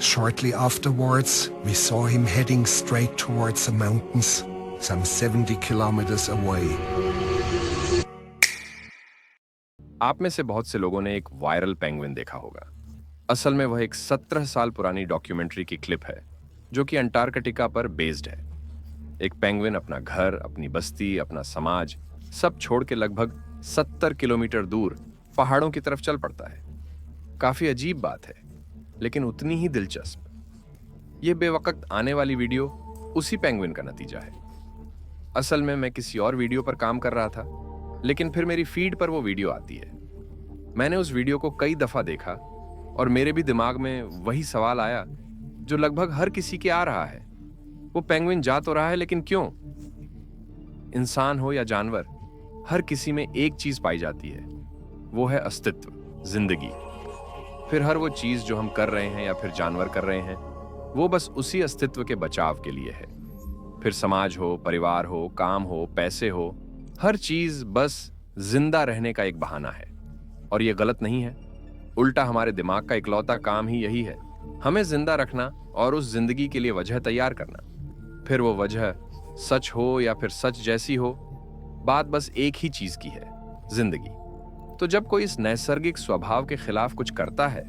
Shortly afterwards, we saw him heading straight towards the mountains, some 70 kilometers away. आप में से बहुत से लोगों ने एक वायरल पेंगुइन देखा होगा। असल में वह एक 17 साल पुरानी डॉक्यूमेंट्री की क्लिप है, जो कि अंटार्कटिका पर बेस्ड है। एक पेंगुइन अपना घर, अपनी बस्ती, अपना समाज सब छोड़ के लगभग 70 किलोमीटर दूर पहाड़ों की तरफ चल पड़ता है। काफी अजीब बात है, लेकिन उतनी ही दिलचस्प। यह बेवक्त आने वाली वीडियो उसी पेंगुइन का नतीजा है। असल में मैं किसी और वीडियो पर काम कर रहा था, लेकिन फिर मेरी फीड पर वो वीडियो आती है। मैंने उस वीडियो को कई दफा देखा और मेरे भी दिमाग में वही सवाल आया जो लगभग हर किसी के आ रहा है। वो पेंगुइन जा तो रहा है, लेकिन क्यों? इंसान हो या जानवर, हर किसी में एक चीज पाई जाती है, वो है अस्तित्व, जिंदगी। फिर हर वो चीज जो हम कर रहे हैं या फिर जानवर कर रहे हैं, वो बस उसी अस्तित्व के बचाव के लिए है। फिर समाज हो, परिवार हो, काम हो, पैसे हो, हर चीज बस जिंदा रहने का एक बहाना है। और ये गलत नहीं है, उल्टा हमारे दिमाग का इकलौता काम ही यही है, हमें जिंदा रखना और उस जिंदगी के लिए वजह तैयार करना। फिर वो वजह सच हो या फिर सच जैसी हो, बात बस एक ही चीज की है, जिंदगी। तो जब कोई इस नैसर्गिक स्वभाव के खिलाफ कुछ करता है,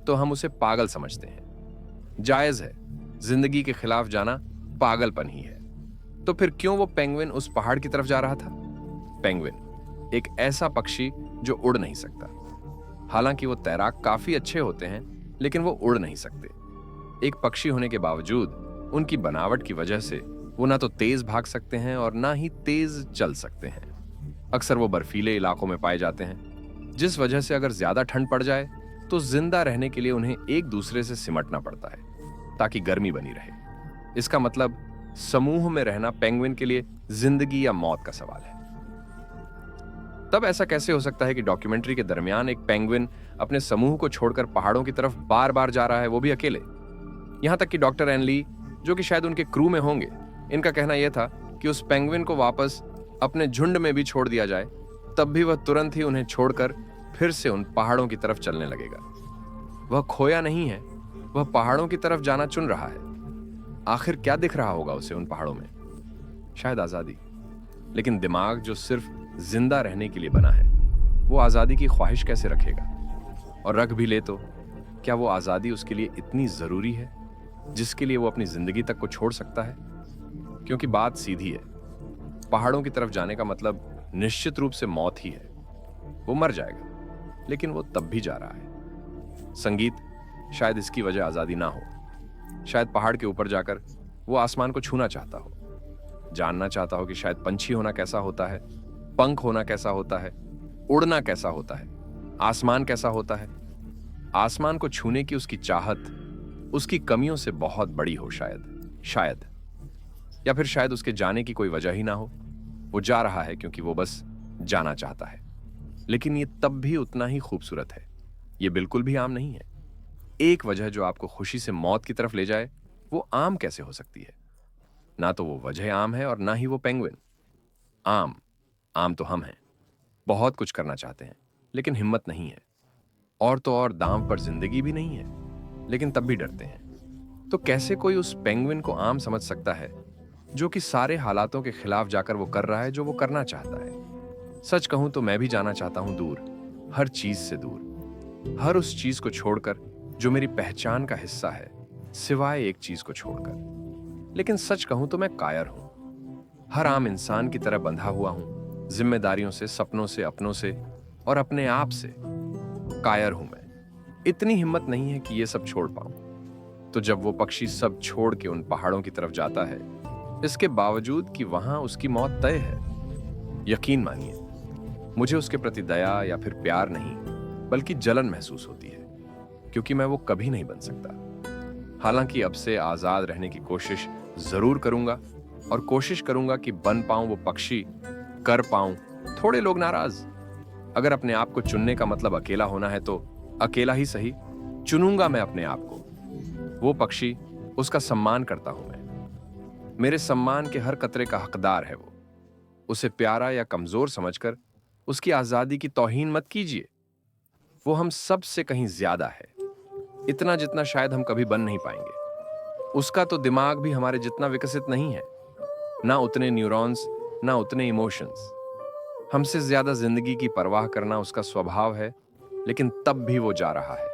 तो हम उसे पागल समझते हैं। जायज है, जिंदगी के खिलाफ जाना पागलपन ही है। तो फिर क्यों वो पेंगुइन उस पहाड़ की तरफ जा रहा था? पेंगुइन एक ऐसा पक्षी जो उड़ नहीं सकता। हालांकि वो तैराक काफी अच्छे होते हैं, लेकिन वो उड़ नहीं सकते। एक पक्षी होने के बावजूद उनकी बनावट की वजह से वो ना तो तेज भाग सकते हैं और ना ही तेज चल सकते हैं। अक्सर वो बर्फीले इलाकों में पाए जाते हैं, जिस वजह से अगर ज्यादा ठंड पड़ जाए तो जिंदा रहने के लिए उन्हें एक दूसरे से सिमटना पड़ता है, ताकि गर्मी बनी रहे। इसका मतलब समूह में रहना पेंगुइन के लिए जिंदगी या मौत का सवाल है। तब ऐसा कैसे हो सकता है कि डॉक्यूमेंट्री के दरमियान एक पेंगुइन अपने समूह को छोड़कर पहाड़ों की तरफ बार बार जा रहा है, वो भी अकेले? यहां तक कि डॉक्टर एन ली, जो कि शायद उनके क्रू में होंगे, इनका कहना यह था कि उस पेंगुइन को वापस अपने झुंड में भी छोड़ दिया जाए, तब भी वह तुरंत ही उन्हें छोड़कर फिर से उन पहाड़ों की तरफ चलने लगेगा। वह खोया नहीं है, वह पहाड़ों की तरफ जाना चुन रहा है। आखिर क्या दिख रहा होगा उसे उन पहाड़ों में? शायद आजादी। लेकिन दिमाग जो सिर्फ जिंदा रहने के लिए बना है, वो आजादी की ख्वाहिश कैसे रखेगा? और रख भी ले तो क्या वो आजादी उसके लिए इतनी जरूरी है, जिसके लिए वो अपनी जिंदगी तक को छोड़ सकता है? क्योंकि बात सीधी है, पहाड़ों की तरफ जाने का मतलब निश्चित रूप से मौत ही है। वो मर जाएगा, लेकिन वो तब भी जा रहा है। संगीत शायद इसकी वजह आजादी ना हो। शायद पहाड़ के ऊपर जाकर वो आसमान को छूना चाहता हो, जानना चाहता हो कि शायद पंछी होना कैसा होता है, पंख होना कैसा होता है, उड़ना कैसा होता है, आसमान कैसा होता है। आसमान को छूने की उसकी चाहत उसकी कमियों से बहुत बड़ी हो, शायद या फिर शायद उसके जाने की कोई वजह ही ना हो। वो जा रहा है क्योंकि वो बस जाना चाहता है। लेकिन ये तब भी उतना ही खूबसूरत है। ये बिल्कुल भी आम नहीं है। एक वजह जो आपको खुशी से मौत की तरफ ले जाए, वो आम कैसे हो सकती है? ना तो वो वजह आम है और ना ही वो पेंगुइन। आम तो हम हैं। बहुत कुछ करना चाहते हैं, लेकिन हिम्मत नहीं है। और तो और दांव पर जिंदगी भी नहीं है, लेकिन तब भी डरते हैं। तो कैसे कोई उस पेंगुइन को आम समझ सकता है, जो कि सारे हालातों के खिलाफ जाकर वो कर रहा है जो वो करना चाहता है? सच कहूं तो मैं भी जाना चाहता हूं दूर, हर चीज से दूर, हर उस चीज को छोड़कर जो मेरी पहचान का हिस्सा है, सिवाय एक चीज को छोड़कर। लेकिन सच कहूं तो मैं कायर हूं। हर आम इंसान की तरह बंधा हुआ हूं, जिम्मेदारियों से, सपनों से, अपनों से और अपने आप से। कायर हूं मैं। इतनी हिम्मत नहीं है कि ये सब छोड़ पाऊं। तो जब वो पक्षी सब छोड़ के उन पहाड़ों की तरफ जाता है, इसके बावजूद कि वहां उसकी मौत तय है, यकीन मानिए, मुझे उसके प्रति दया या फिर प्यार नहीं, बल्कि जलन महसूस होती है, क्योंकि मैं वो कभी नहीं बन सकता। हालांकि अब से आजाद रहने की कोशिश जरूर करूंगा, और कोशिश करूंगा कि बन पाऊं वो पक्षी, कर पाऊं। थोड़े लोग नाराज। अगर अपने आप को चुनने का मतलब अकेला होना है, तो अकेला ही सही, चुनूंगा मैं अपने आप को। वो पक्षी, उसका सम्मान करता हूं मैं। मेरे सम्मान के हर कतरे का हकदार है वो। उसे प्यारा या कमजोर समझकर उसकी आजादी की तौहीन मत कीजिए। वो हम सब से कहीं ज्यादा है। इतना जितना शायद हम कभी बन नहीं पाएंगे। उसका तो दिमाग भी हमारे जितना विकसित नहीं है, ना उतने न्यूरॉन्स, ना उतने इमोशंस। हमसे ज्यादा जिंदगी की परवाह करना उसका स्वभाव है, लेकिन तब भी वो जा रहा है।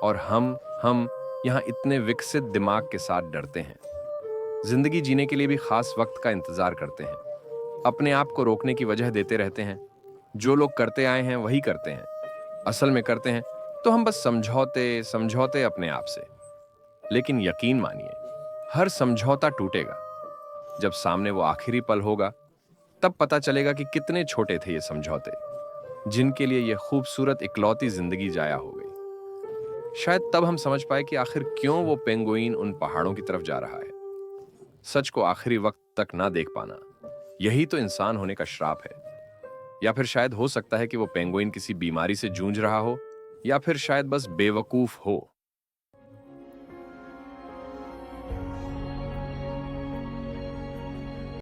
और हम यहाँ इतने विकसित दिमाग के साथ डरते हैं। जिंदगी जीने के लिए भी खास वक्त का इंतजार करते हैं, अपने आप को रोकने की वजह देते रहते हैं। जो लोग करते आए हैं वही करते हैं, असल में करते हैं तो हम बस समझौते समझौते अपने आप से। लेकिन यकीन मानिए, हर समझौता टूटेगा। जब सामने वो आखिरी पल होगा, तब पता चलेगा कि कितने छोटे थे ये समझौते, जिनके लिए ये खूबसूरत इकलौती जिंदगी जाया हो गई। शायद तब हम समझ पाए कि आखिर क्यों वो पेंगुइन उन पहाड़ों की तरफ जा रहा है। सच को आखिरी वक्त तक ना देख पाना, यही तो इंसान होने का श्राप है। या फिर शायद हो सकता है कि वो पेंगुइन किसी बीमारी से जूझ रहा हो, या फिर शायद बस बेवकूफ हो।